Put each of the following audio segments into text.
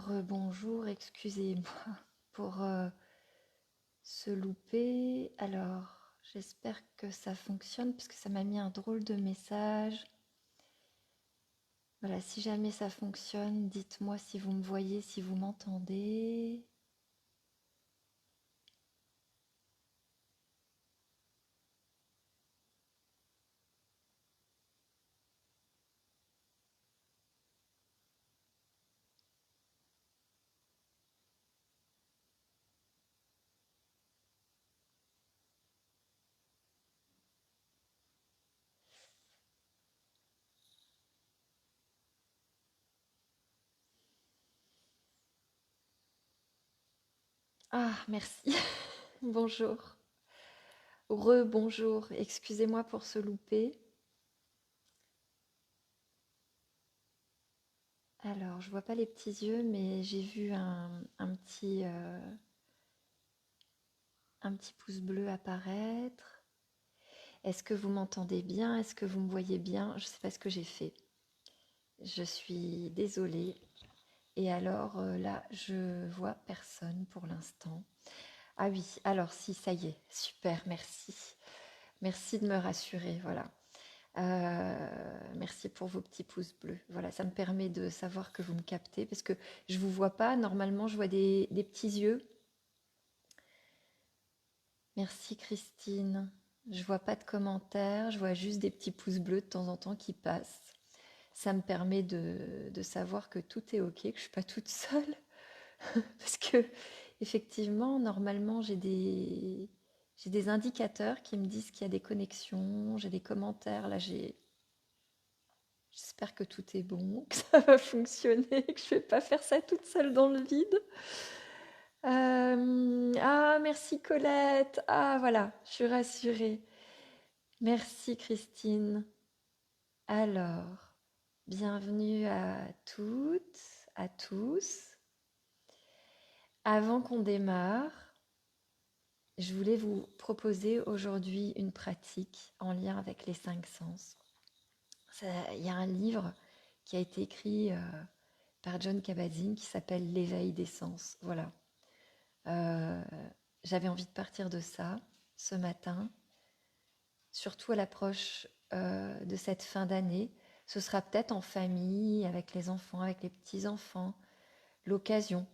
Bonjour, excusez-moi pour ce loupé. Alors, j'espère que ça fonctionne parce que ça m'a mis un drôle de message. Voilà, si jamais ça fonctionne, dites-moi si vous me voyez, si vous m'entendez. Ah, merci. Bonjour. Rebonjour. Excusez-moi pour ce loupé. Alors, je vois pas les petits yeux, mais j'ai vu un petit pouce bleu apparaître. Est-ce que vous m'entendez bien? Est-ce que vous me voyez bien? Je ne sais pas ce que j'ai fait. Je suis désolée. Et alors là, je vois personne pour l'instant. Ah oui, alors si, ça y est, super, merci. Merci de me rassurer, voilà. Merci pour vos petits pouces bleus. Voilà, ça me permet de savoir que vous me captez parce que je vous vois pas. Normalement, je vois des petits yeux. Merci Christine. Je vois pas de commentaires, je vois juste des petits pouces bleus de temps en temps qui passent. Ça me permet de savoir que tout est OK, que je ne suis pas toute seule. Parce que, effectivement, normalement, j'ai des indicateurs qui me disent qu'il y a des connexions, j'ai des commentaires. Là, j'espère que tout est bon, que ça va fonctionner, que je ne vais pas faire ça toute seule dans le vide. Ah, merci Colette. Ah, voilà, je suis rassurée. Merci Christine. Alors, bienvenue à toutes, à tous. Avant qu'on démarre, je voulais vous proposer aujourd'hui une pratique en lien avec les cinq sens. Il y a un livre qui a été écrit par John Kabat-Zinn qui s'appelle L'éveil des sens. Voilà. Euh, J'avais envie de partir de ça ce matin, surtout à l'approche de cette fin d'année. Ce sera peut-être en famille, avec les enfants, avec les petits-enfants, l'occasion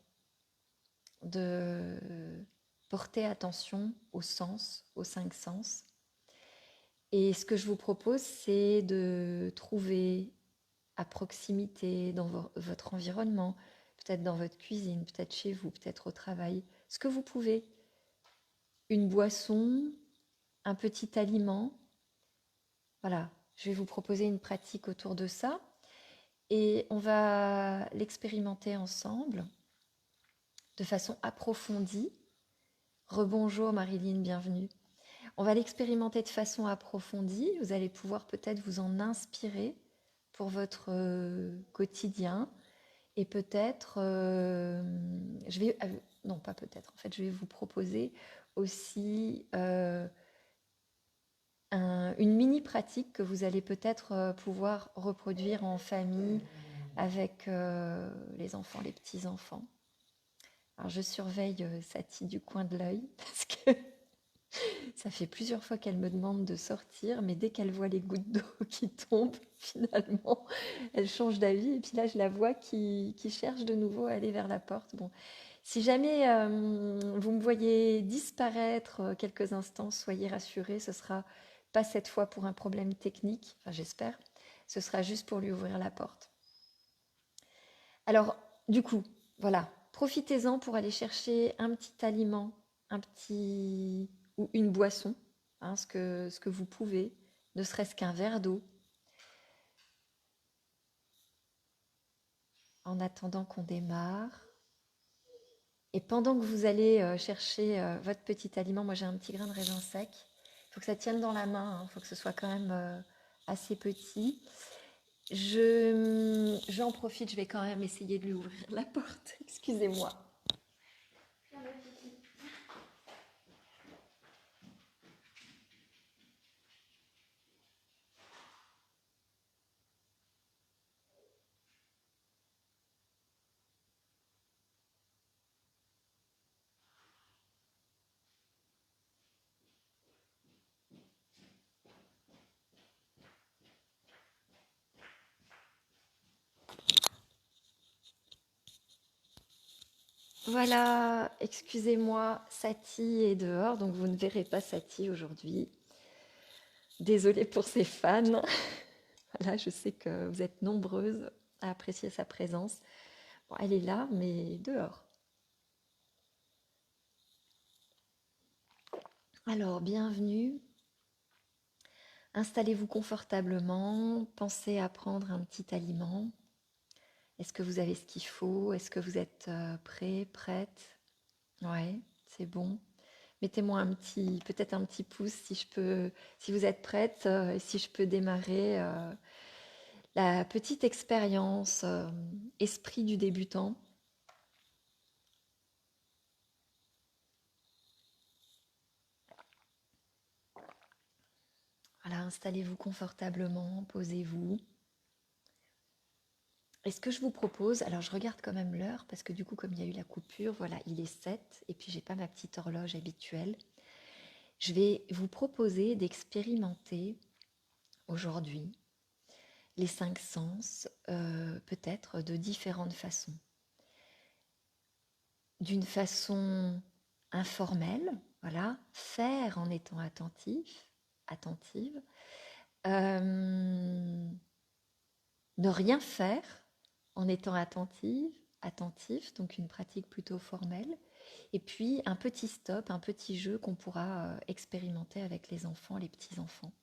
de porter attention aux sens, aux cinq sens. Et ce que je vous propose, c'est de trouver à proximité, dans votre environnement, peut-être dans votre cuisine, peut-être chez vous, peut-être au travail, ce que vous pouvez. Une boisson, un petit aliment. Voilà, je vais vous proposer une pratique autour de ça. Et on va l'expérimenter ensemble de façon approfondie. Rebonjour Marilyn, bienvenue. On va l'expérimenter de façon approfondie. Vous allez pouvoir peut-être vous en inspirer pour votre quotidien. Et peut-être, non pas peut-être, en fait, je vais vous proposer aussi une mini pratique que vous allez peut-être pouvoir reproduire en famille avec les enfants, les petits-enfants. Alors je surveille Satie du coin de l'œil parce que ça fait plusieurs fois qu'elle me demande de sortir, mais dès qu'elle voit les gouttes d'eau qui tombent, finalement, elle change d'avis. Et puis là, je la vois qui cherche de nouveau à aller vers la porte. Bon, si jamais vous me voyez disparaître quelques instants, soyez rassurés, ce sera pas cette fois pour un problème technique, enfin j'espère, ce sera juste pour lui ouvrir la porte. Alors, du coup, voilà, profitez-en pour aller chercher un petit aliment, un petit ou une boisson, hein, ce que vous pouvez, ne serait-ce qu'un verre d'eau, en attendant qu'on démarre. Et pendant que vous allez chercher votre petit aliment, moi j'ai un petit grain de raisin sec. Il faut que ça tienne dans la main, il faut que ce soit quand même assez petit. J'en profite, je vais quand même essayer de lui ouvrir la porte. Excusez-moi. Voilà, excusez-moi, Satie est dehors, donc vous ne verrez pas Satie aujourd'hui. Désolée pour ses fans. Voilà, je sais que vous êtes nombreuses à apprécier sa présence. Bon, elle est là, mais dehors. Alors, bienvenue. Installez-vous confortablement. Pensez à prendre un petit aliment. Est-ce que vous avez ce qu'il faut? Est-ce que vous êtes prêt, prête? Ouais, c'est bon. Mettez-moi peut-être un petit pouce si je peux, si vous êtes prête, et si je peux démarrer la petite expérience esprit du débutant. Voilà, installez-vous confortablement, posez-vous. Et ce que je vous propose, alors je regarde quand même l'heure parce que du coup, comme il y a eu la coupure, voilà, il est 7 et puis j'ai pas ma petite horloge habituelle. Je vais vous proposer d'expérimenter aujourd'hui les 5 sens, peut-être de différentes façons. D'une façon informelle, voilà, faire en étant attentif, attentive, euh, ne rien faire en étant attentive, attentif, donc une pratique plutôt formelle, et puis un petit stop, un petit jeu qu'on pourra expérimenter avec les enfants, les petits-enfants,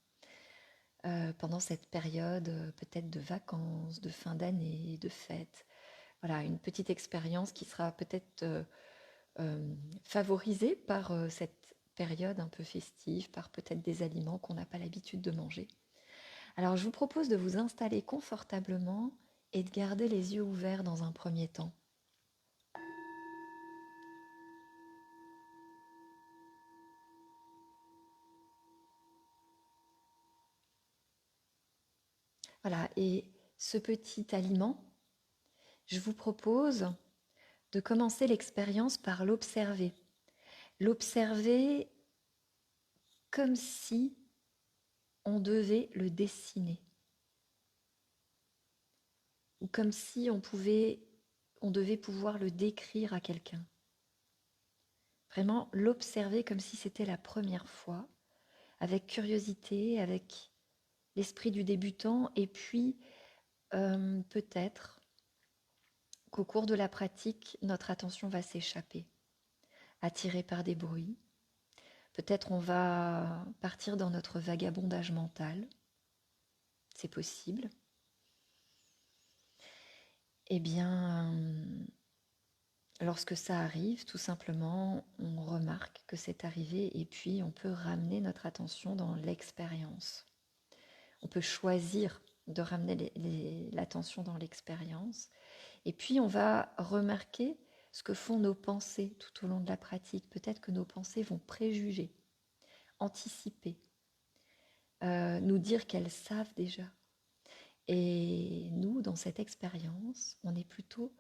pendant cette période peut-être de vacances, de fin d'année, de fête. Voilà, une petite expérience qui sera peut-être favorisée par cette période un peu festive, par peut-être des aliments qu'on n'a pas l'habitude de manger. Alors je vous propose de vous installer confortablement et de garder les yeux ouverts dans un premier temps. Voilà, et ce petit aliment, je vous propose de commencer l'expérience par l'observer. L'observer comme si on devait le dessiner, ou comme si on devait pouvoir le décrire à quelqu'un. Vraiment l'observer comme si c'était la première fois, avec curiosité, avec l'esprit du débutant, et puis peut-être qu'au cours de la pratique, notre attention va s'échapper, attirée par des bruits. Peut-être on va partir dans notre vagabondage mental, c'est possible. Eh bien, lorsque ça arrive, tout simplement, on remarque que c'est arrivé et puis on peut ramener notre attention dans l'expérience. On peut choisir de ramener l'attention dans l'expérience. Et puis on va remarquer ce que font nos pensées tout au long de la pratique. Peut-être que nos pensées vont préjuger, anticiper, nous dire qu'elles savent déjà. Et nous, dans cette expérience, on est plutôt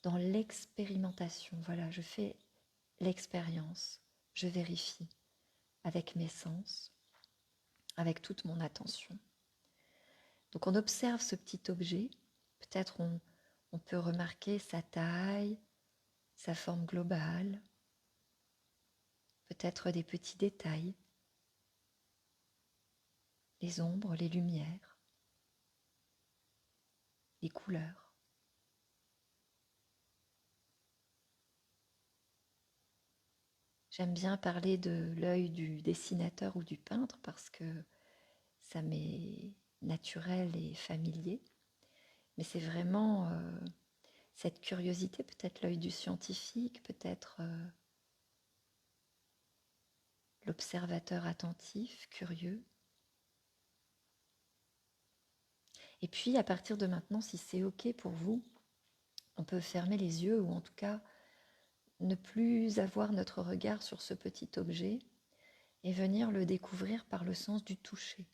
dans l'expérimentation. Voilà, je fais l'expérience, je vérifie avec mes sens, avec toute mon attention. Donc on observe ce petit objet, peut-être on peut remarquer sa taille, sa forme globale, peut-être des petits détails, les ombres, les lumières, les couleurs. J'aime bien parler de l'œil du dessinateur ou du peintre parce que ça m'est naturel et familier, mais c'est vraiment cette curiosité, peut-être l'œil du scientifique, peut-être l'observateur attentif, curieux. Et puis à partir de maintenant, si c'est OK pour vous, on peut fermer les yeux ou en tout cas ne plus avoir notre regard sur ce petit objet et venir le découvrir par le sens du toucher.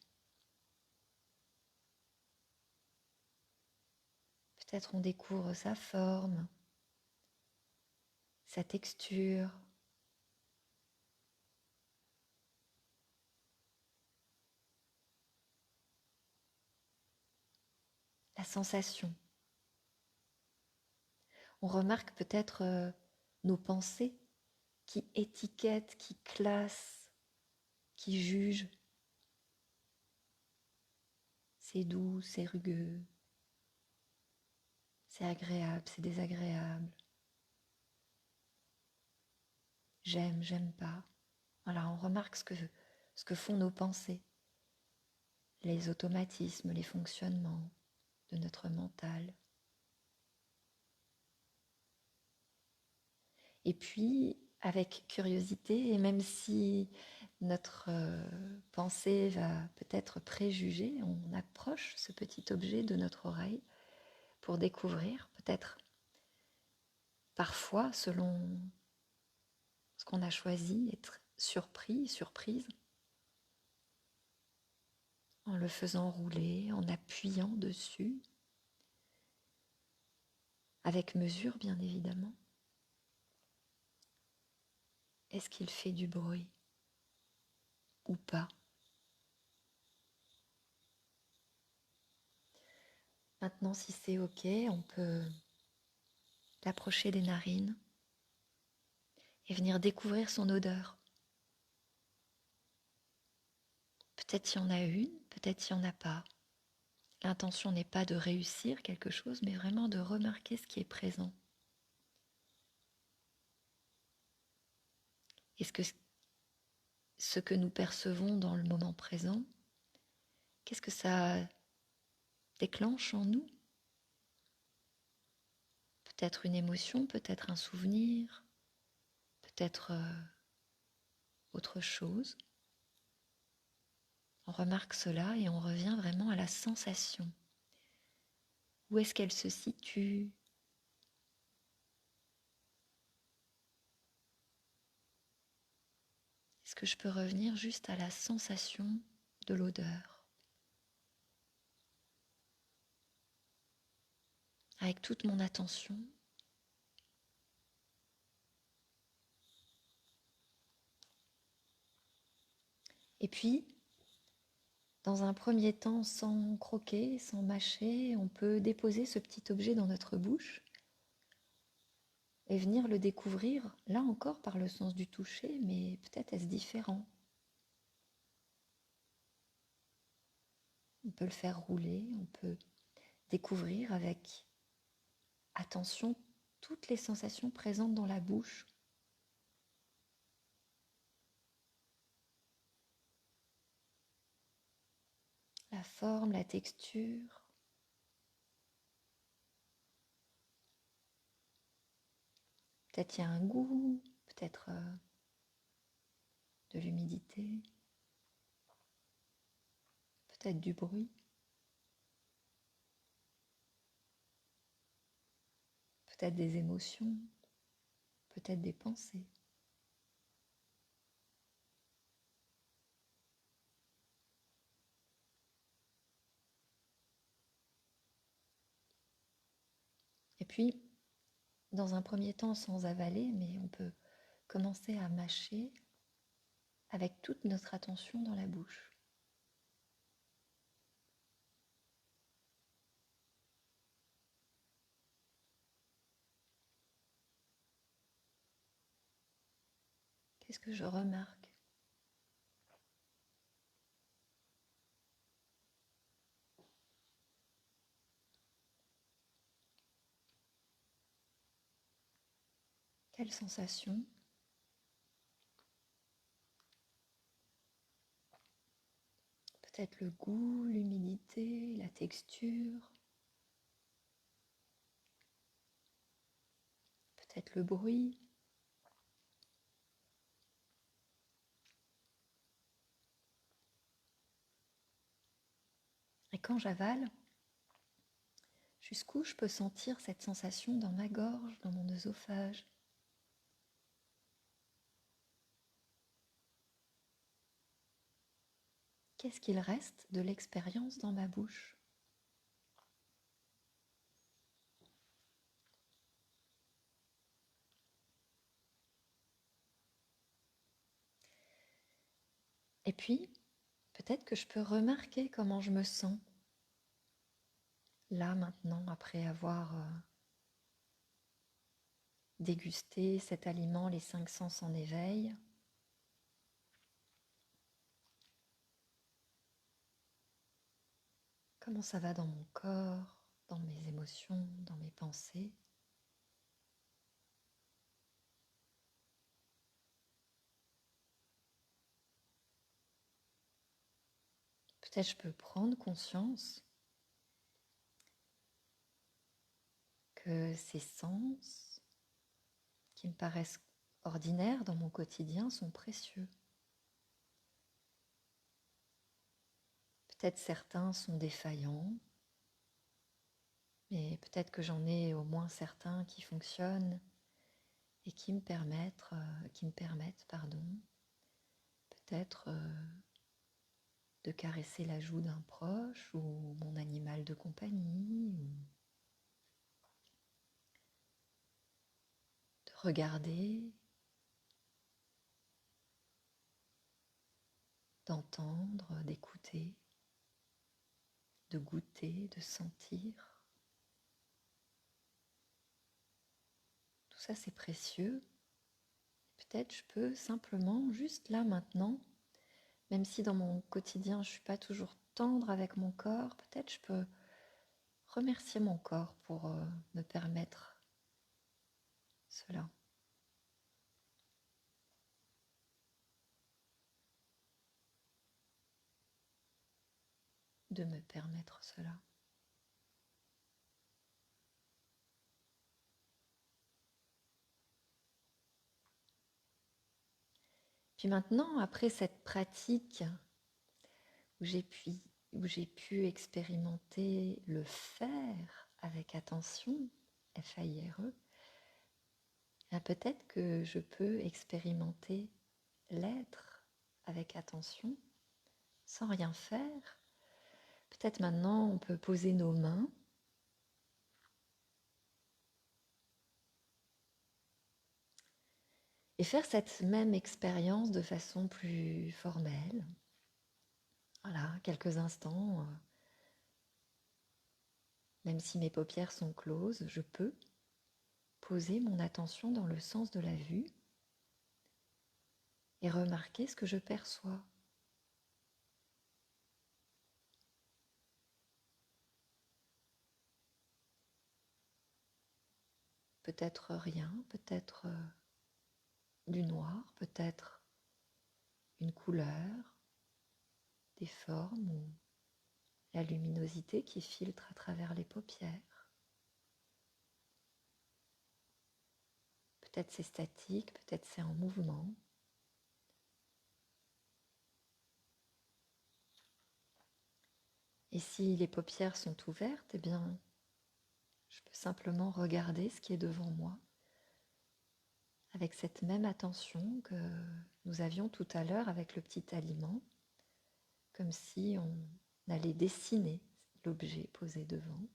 Peut-être on découvre sa forme, sa texture, la sensation. On remarque peut-être nos pensées qui étiquettent, qui classent, qui jugent. C'est doux, c'est rugueux, c'est agréable, c'est désagréable. J'aime, j'aime pas. Voilà, on remarque ce que font nos pensées, les automatismes, les fonctionnements de notre mental. Et puis, avec curiosité, et même si notre pensée va peut-être préjuger, on approche ce petit objet de notre oreille pour découvrir, peut-être parfois, selon ce qu'on a choisi, être surpris, surprise, en le faisant rouler, en appuyant dessus, avec mesure bien évidemment. Est-ce qu'il fait du bruit ou pas? Maintenant, si c'est OK, on peut l'approcher des narines et venir découvrir son odeur. Peut-être il y en a une, peut-être il n'y en a pas. L'intention n'est pas de réussir quelque chose, mais vraiment de remarquer ce qui est présent. Est-ce que ce que nous percevons dans le moment présent, qu'est-ce que ça déclenche en nous? Peut-être une émotion, peut-être un souvenir, peut-être autre chose. On remarque cela et on revient vraiment à la sensation. Où est-ce qu'elle se situe? Est-ce que je peux revenir juste à la sensation de l'odeur? Avec toute mon attention. Et puis, dans un premier temps, sans croquer, sans mâcher, on peut déposer ce petit objet dans notre bouche et venir le découvrir, là encore par le sens du toucher, mais peut-être est-ce différent. On peut le faire rouler, on peut découvrir avec attention toutes les sensations présentes dans la bouche. La forme, la texture. Peut-être il y a un goût, peut-être de l'humidité, peut-être du bruit, peut-être des émotions, peut-être des pensées. Et puis, dans un premier temps, sans avaler, mais on peut commencer à mâcher avec toute notre attention dans la bouche. Qu'est-ce que je remarque? Quelle sensation? Peut-être le goût, l'humidité, la texture, peut-être le bruit. Et quand j'avale, jusqu'où je peux sentir cette sensation dans ma gorge, dans mon œsophage? Qu'est-ce qu'il reste de l'expérience dans ma bouche? Et puis, peut-être que je peux remarquer comment je me sens là maintenant, après avoir déguster cet aliment, les 5 sens en éveil. Comment ça va dans mon corps, dans mes émotions, dans mes pensées. Peut-être je peux prendre conscience que ces sens qui me paraissent ordinaires dans mon quotidien sont précieux. Peut-être certains sont défaillants, mais peut-être que j'en ai au moins certains qui fonctionnent et qui me permettent, peut-être de caresser la joue d'un proche ou mon animal de compagnie, ou de regarder, d'entendre, d'écouter, de goûter, de sentir. Tout ça, c'est précieux. Peut-être je peux simplement, juste là maintenant, même si dans mon quotidien je ne suis pas toujours tendre avec mon corps, peut-être je peux remercier mon corps pour me permettre cela. De me permettre cela. Puis maintenant, après cette pratique où j'ai pu expérimenter le faire avec attention, F-A-I-R-E, peut-être que je peux expérimenter l'être avec attention, sans rien faire. Peut-être maintenant on peut poser nos mains et faire cette même expérience de façon plus formelle. Voilà, quelques instants, même si mes paupières sont closes, je peux poser mon attention dans le sens de la vue et remarquer ce que je perçois. Peut-être rien, peut-être du noir, peut-être une couleur, des formes ou la luminosité qui filtre à travers les paupières. Peut-être c'est statique, peut-être c'est en mouvement. Et si les paupières sont ouvertes, eh bien, je peux simplement regarder ce qui est devant moi avec cette même attention que nous avions tout à l'heure avec le petit aliment, comme si on allait dessiner l'objet posé devant.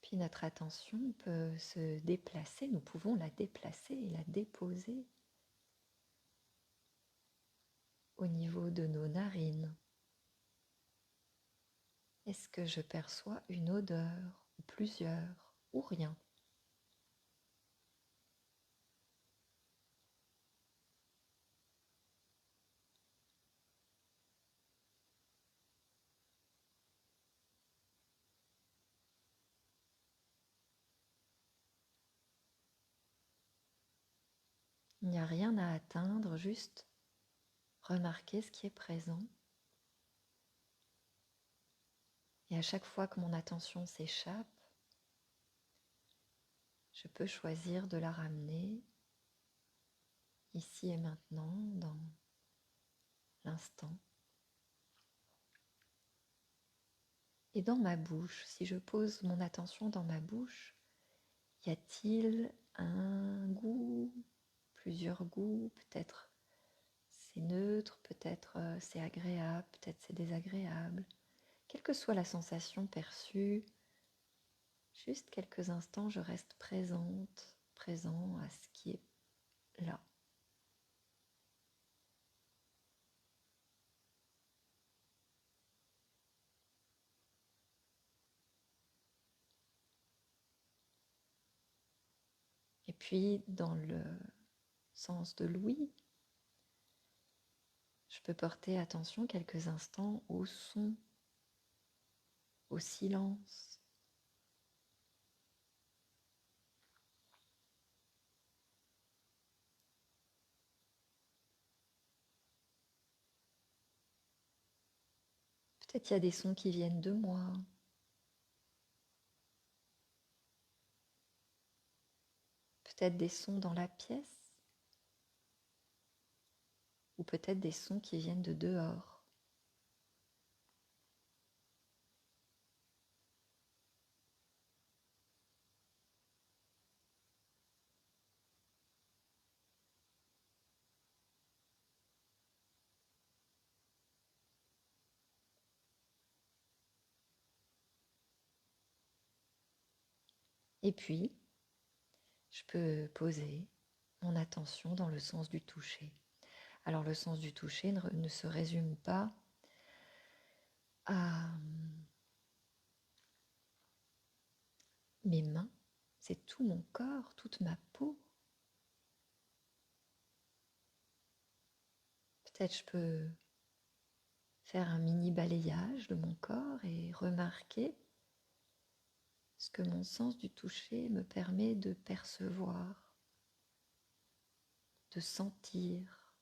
Puis notre attention peut se déplacer, nous pouvons la déplacer et la déposer au niveau de nos narines. Est-ce que je perçois une odeur, ou plusieurs, ou rien ? Il n'y a rien à atteindre, juste remarquer ce qui est présent. Et à chaque fois que mon attention s'échappe, je peux choisir de la ramener ici et maintenant, dans l'instant. Et dans ma bouche, si je pose mon attention dans ma bouche, y a-t-il un goût, plusieurs goûts, peut-être c'est neutre, peut-être c'est agréable, peut-être c'est désagréable. Quelle que soit la sensation perçue, juste quelques instants, je reste présente, présent à ce qui est là. Et puis, dans le sens de l'ouïe, je peux porter attention quelques instants au son, au silence. Peut-être il y a des sons qui viennent de moi. Peut-être des sons dans la pièce. Ou peut-être des sons qui viennent de dehors. Et puis, je peux poser mon attention dans le sens du toucher. Alors le sens du toucher ne se résume pas à mes mains, c'est tout mon corps, toute ma peau. Peut-être je peux faire un mini balayage de mon corps et remarquer ce que mon sens du toucher me permet de percevoir, de sentir.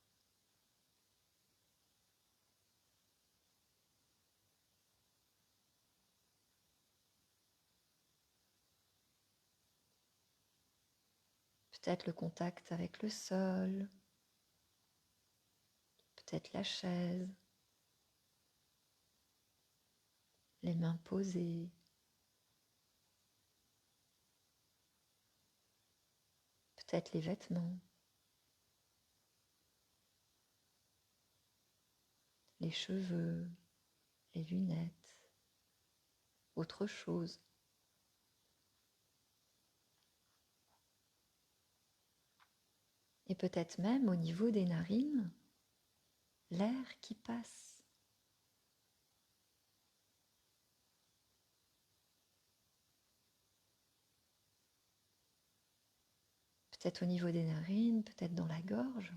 Peut-être le contact avec le sol, peut-être la chaise, les mains posées. Peut-être les vêtements, les cheveux, les lunettes, autre chose. Et peut-être même au niveau des narines, l'air qui passe. Peut-être au niveau des narines, peut-être dans la gorge.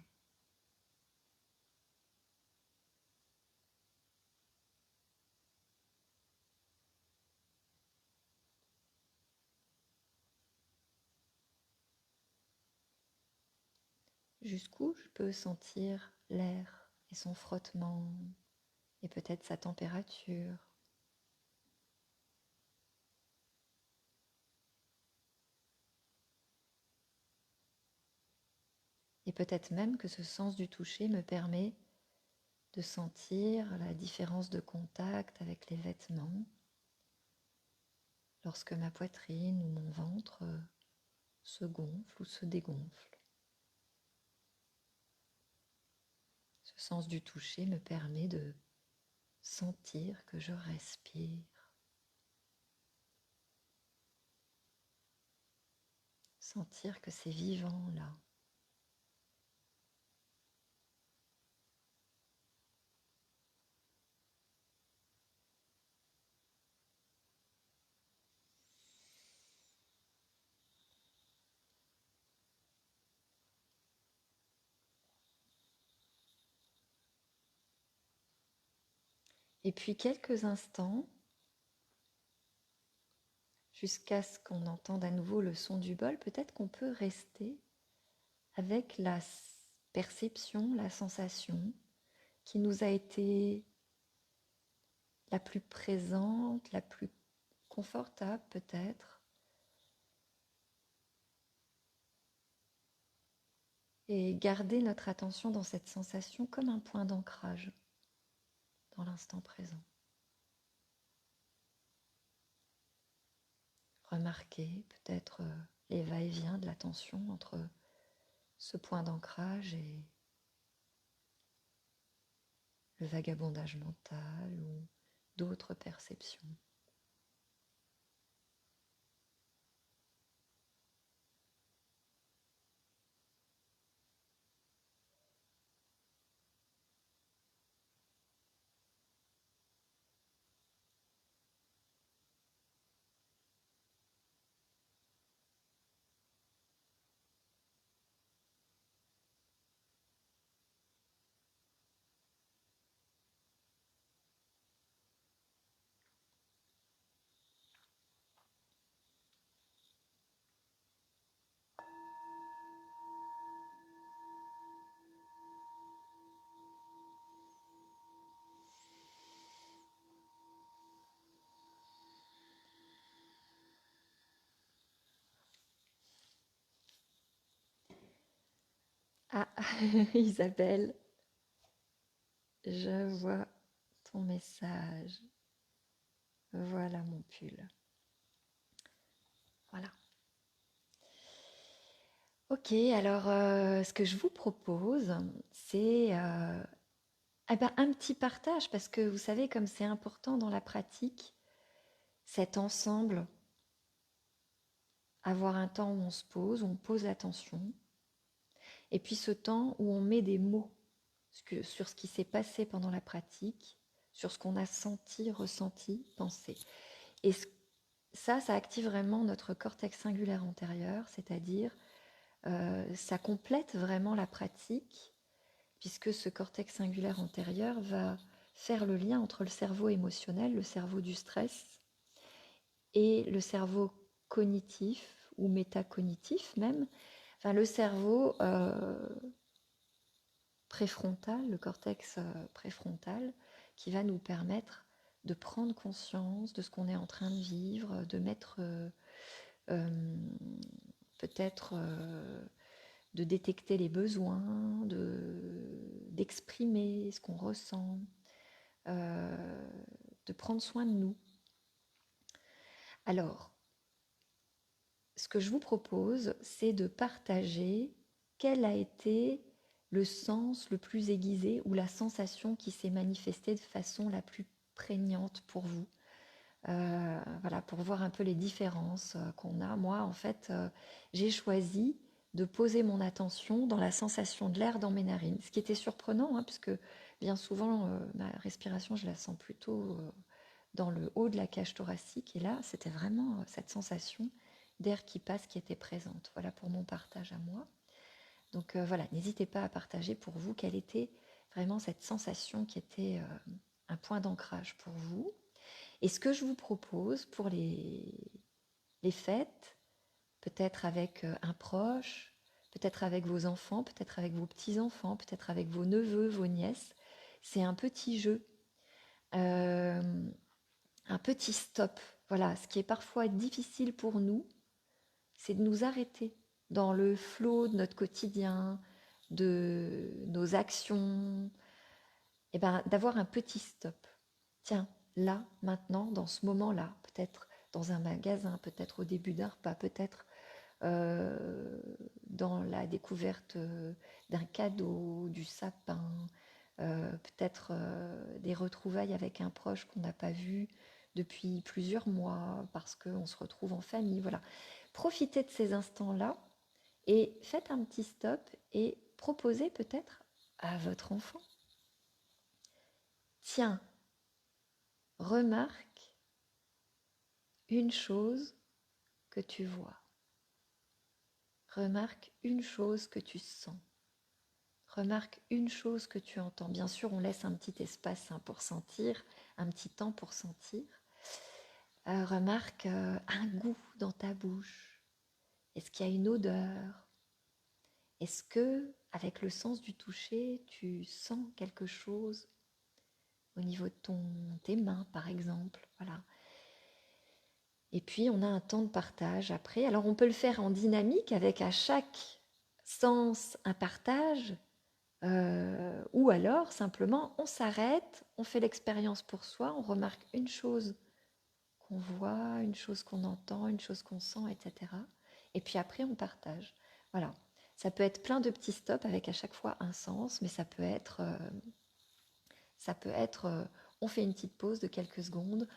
Jusqu'où je peux sentir l'air et son frottement et peut-être sa température. Et peut-être même que ce sens du toucher me permet de sentir la différence de contact avec les vêtements lorsque ma poitrine ou mon ventre se gonfle ou se dégonfle. Ce sens du toucher me permet de sentir que je respire, sentir que c'est vivant là. Et puis quelques instants, jusqu'à ce qu'on entende à nouveau le son du bol, peut-être qu'on peut rester avec la perception, la sensation qui nous a été la plus présente, la plus confortable peut-être. Et garder notre attention dans cette sensation comme un point d'ancrage dans l'instant présent. Remarquer peut-être les va-et-vient de l'attention entre ce point d'ancrage et le vagabondage mental ou d'autres perceptions. . Ah, Isabelle, je vois ton message. Voilà mon pull. Voilà. Ok, alors ce que je vous propose, c'est eh ben, un petit partage, parce que vous savez, comme c'est important dans la pratique, cet ensemble, avoir un temps où on se pose, où on pose l'attention, et puis ce temps où on met des mots sur ce qui s'est passé pendant la pratique, sur ce qu'on a senti, ressenti, pensé. Et ça active vraiment notre cortex singulaire antérieur, c'est-à-dire ça complète vraiment la pratique, puisque ce cortex singulaire antérieur va faire le lien entre le cerveau émotionnel, le cerveau du stress, et le cerveau cognitif ou métacognitif même, enfin le cerveau préfrontal, le cortex préfrontal, qui va nous permettre de prendre conscience de ce qu'on est en train de vivre, de mettre euh, peut-être de détecter les besoins, d'exprimer ce qu'on ressent, euh, de prendre soin de nous. Alors, ce que je vous propose, c'est de partager quel a été le sens le plus aiguisé ou la sensation qui s'est manifestée de façon la plus prégnante pour vous. Voilà, pour voir un peu les différences qu'on a. Moi, en fait, j'ai choisi de poser mon attention dans la sensation de l'air dans mes narines, ce qui était surprenant, hein, puisque bien souvent, ma respiration, je la sens plutôt dans le haut de la cage thoracique, et là, c'était vraiment cette sensation d'air qui passe qui était présente. Voilà pour mon partage à moi. Donc voilà, n'hésitez pas à partager pour vous quelle était vraiment cette sensation qui était un point d'ancrage pour vous. Et ce que je vous propose pour les fêtes, peut-être avec un proche, peut-être avec vos enfants, peut-être avec vos petits-enfants, peut-être avec vos neveux, vos nièces, c'est un petit jeu, euh, un petit stop. Voilà, ce qui est parfois difficile pour nous, c'est de nous arrêter dans le flot de notre quotidien, de nos actions, et ben, d'avoir un petit stop. Tiens, là, maintenant, dans ce moment-là, peut-être dans un magasin, peut-être au début d'un repas, peut-être euh, dans la découverte d'un cadeau, du sapin, peut-être des retrouvailles avec un proche qu'on n'a pas vu depuis plusieurs mois parce qu'on se retrouve en famille. Voilà. Profitez de ces instants-là et faites un petit stop et proposez peut-être à votre enfant. Tiens, remarque une chose que tu vois. Remarque une chose que tu sens. Remarque une chose que tu entends. Bien sûr, on laisse un petit espace hein, pour sentir, un petit temps pour sentir. Remarque un goût dans ta bouche. Est-ce qu'il y a une odeur? Est-ce que, avec le sens du toucher, tu sens quelque chose au niveau de tes mains, par exemple? Voilà. Et puis, on a un temps de partage après. Alors, on peut le faire en dynamique avec à chaque sens un partage. Ou alors, simplement, on s'arrête, on fait l'expérience pour soi, on remarque une chose qu'on voit, une chose qu'on entend, une chose qu'on sent, etc. Et puis après, on partage. Voilà. Ça peut être plein de petits stops avec à chaque fois un sens, mais ça peut être, on fait une petite pause de quelques secondes,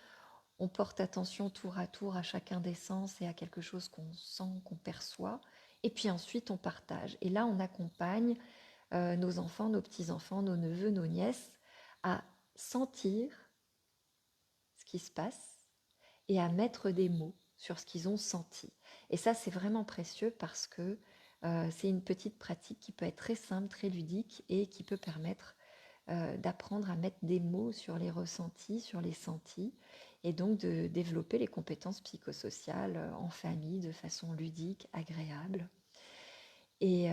on porte attention tour à chacun des sens et à quelque chose qu'on sent, qu'on perçoit, et puis ensuite on partage. Et là, on accompagne nos enfants, nos petits-enfants, nos neveux, nos nièces à sentir ce qui se passe et à mettre des mots sur ce qu'ils ont senti. Et ça, c'est vraiment précieux parce que c'est une petite pratique qui peut être très simple, très ludique et qui peut permettre d'apprendre à mettre des mots sur les ressentis, sur les sentis, et donc de développer les compétences psychosociales en famille de façon ludique, agréable, et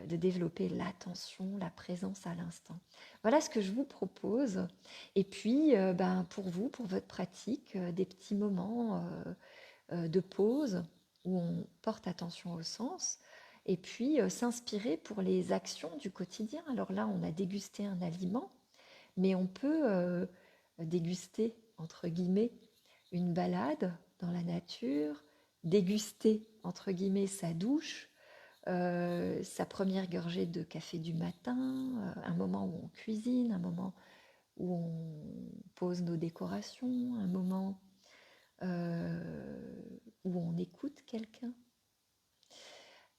de développer l'attention, la présence à l'instant. Voilà ce que je vous propose. Et puis, pour vous, pour votre pratique, des petits moments de pause où on porte attention au sens Et puis s'inspirer pour les actions du quotidien. Alors là, on a dégusté un aliment, mais on peut déguster, entre guillemets, une balade dans la nature, déguster, entre guillemets, sa douche, sa première gorgée de café du matin, un moment où on cuisine, un moment où on pose nos décorations, un moment où on écoute quelqu'un,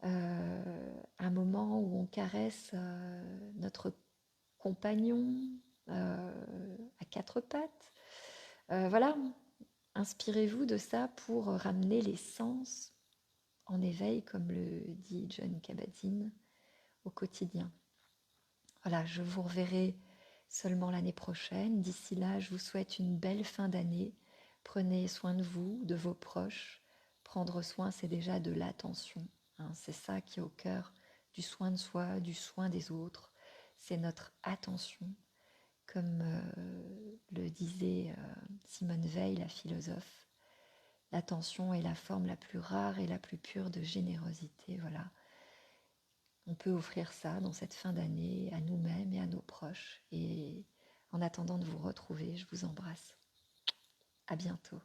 un moment où on caresse notre compagnon à quatre pattes. Voilà, inspirez-vous de ça pour ramener les sens en éveil, comme le dit John Kabat-Zinn, au quotidien. Voilà, je vous reverrai seulement l'année prochaine. D'ici là, je vous souhaite une belle fin d'année. Prenez soin de vous, de vos proches. Prendre soin, c'est déjà de l'attention. Hein. C'est ça qui est au cœur du soin de soi, du soin des autres. C'est notre attention, comme le disait Simone Veil, la philosophe. L'attention est la forme la plus rare et la plus pure de générosité. Voilà. On peut offrir ça dans cette fin d'année à nous-mêmes et à nos proches. Et en attendant de vous retrouver, je vous embrasse. À bientôt.